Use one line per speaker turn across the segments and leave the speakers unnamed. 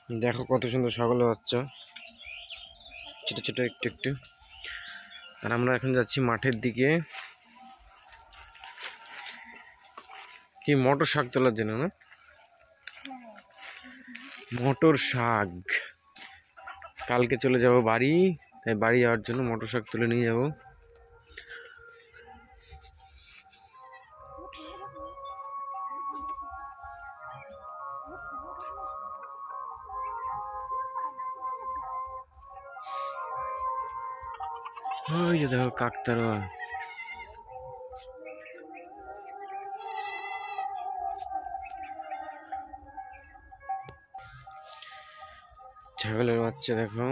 দেখো কত সুন্দর ছাগলের বাচ্চা, ছোট ছোট একটু একটু। আর আমরা এখন যাচ্ছি মাঠের দিকে, কি মটর শাক তোলার জন্য না? মটর শাক কালকে চলে যাব বাড়ি, তাই বাড়ি যাওয়ার জন্য মটর শাক তুলে নিয়ে যাব। ওই যে দেখো কাকতাড়ুয়া, ছাগলের বাচ্চা দেখো।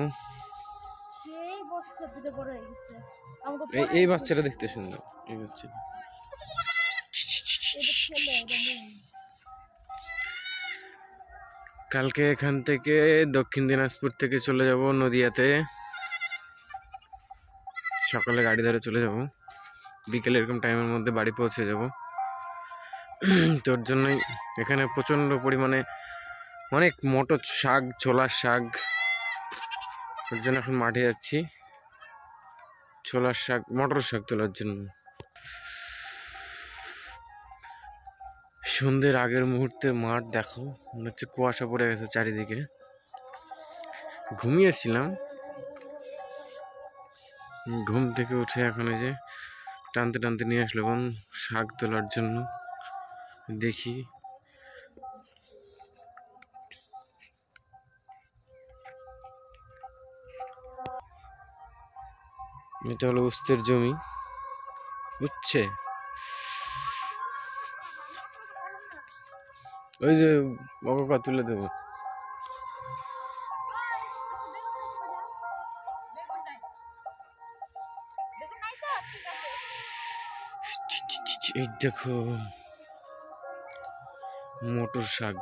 এই বাচ্চাটা দেখতে সুন্দর, এই বাচ্চাটা। কালকে এখান থেকে দক্ষিণ দিনাজপুর থেকে চলে যাব নদিয়াতে, সকালে গাড়ি ধরে চলে যাব, বিকেলে এরকম টাইমের মধ্যে বাড়ি পৌঁছে যাব। তোর জন্যই এখানে প্রচণ্ড পরিমাণে অনেক মটর শাক, ছোলার শাক, ওর জন্য এখন মাঠে যাচ্ছি ছোলার শাক, মটর শাক তোলার জন্য। সন্ধ্যের আগের মুহূর্তের মাঠ দেখো, মনে হচ্ছে কুয়াশা পড়ে গেছে চারিদিকে। ঘুমিয়েছিলাম, ঘুম থেকে উঠে এখন এই যে টানতে টানতে নিয়ে আসলো বোন শাক তোলার জন্য। দেখি এটা হলো উস্তের জমি, বুঝছে? ওই যে বকা তুলে দেবো। এই দেখো মটর শাক,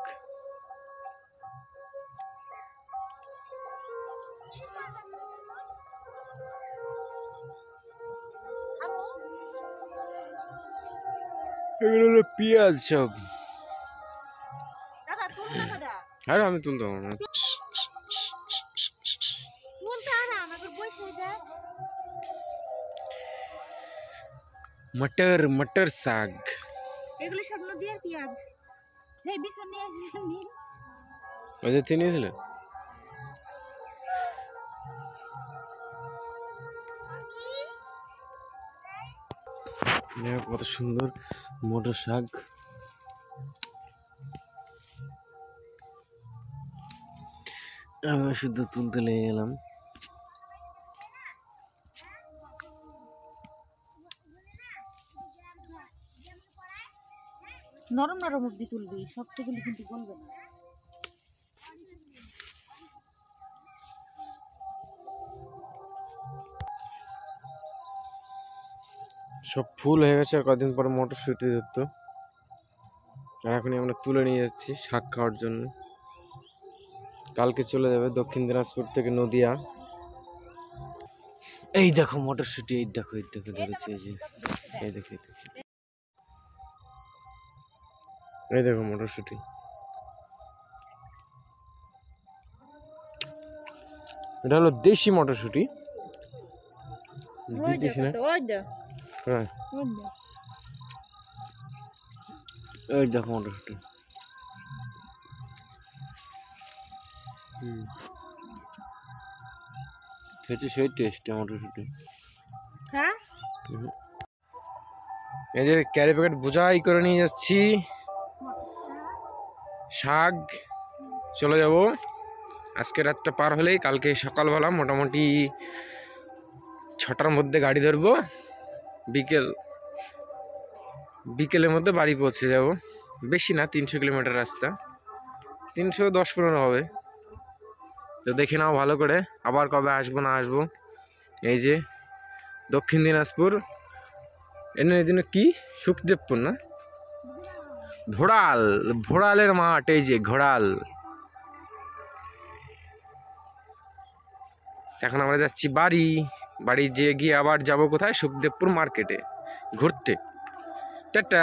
এগুলো হলো পেঁয়াজ সব। আরে আমি তুলতে পারবো না। মটর মটর শাক,
এগুলো সব নদিয়ার পেঁয়াজ। এই বিছন নিয়ে আসেন নীল,
ওই যে তিনি ছিল। দেখো কত সুন্দর মটর শাক। আমি শুধু তুলতে লেগে গেলাম।
নরম নরম অব্দি তুলবি, শক্তগুলি কিন্তু গলবে না।
সব ফুল হয়ে গেছে, আর কদিন পরে মটরশুঁটি ধরতো। আর এখনই আমরা তুলে নিয়ে যাচ্ছি শাক খাওয়ার জন্য। কালকে চলে যাবে দক্ষিণ দিনাজপুর থেকে নদিয়া। এই দেখো মটরশুঁটি, এই দেখো এই দেখো ধরেছি, এই যে এই দেখো এই দেখো মটরশুঁটি। এটা হলো দেশি মটরশুঁটি, বিদেশি না। হ্যাঁ এই দেখো মটরশুঁটি। খেতে সেই টেস্ট মটরশুঁটি।
হ্যাঁ,
এই যে ক্যারি প্যাকেট বোঝাই করে নিয়ে যাচ্ছি শাক, চলে যাব। আজকে রাতটা পার হলেই কালকে সকালবেলা মোটামুটি 6টার মধ্যে গাড়ি ধরবো, বিকেলের মধ্যে বাড়ি পৌঁছে যাব। বেশি না, 300 কিলোমিটার রাস্তা, 310-15 হবে। তো দেখে নাও ভালো করে, আবার কবে আসবো না আসবো। এই যে দক্ষিণ দিনাজপুর, এর জন্য কি সুখদেবপুর না, ঘোড়াল, ঘোড়ালের মাঠ। এই যে ঘোড়াল। এখন আমরা যাচ্ছি বাড়ি, বাড়ি যেয়ে গিয়ে আবার যাব কোথায়, সুখদেবপুর মার্কেটে ঘুরতে। টাটা।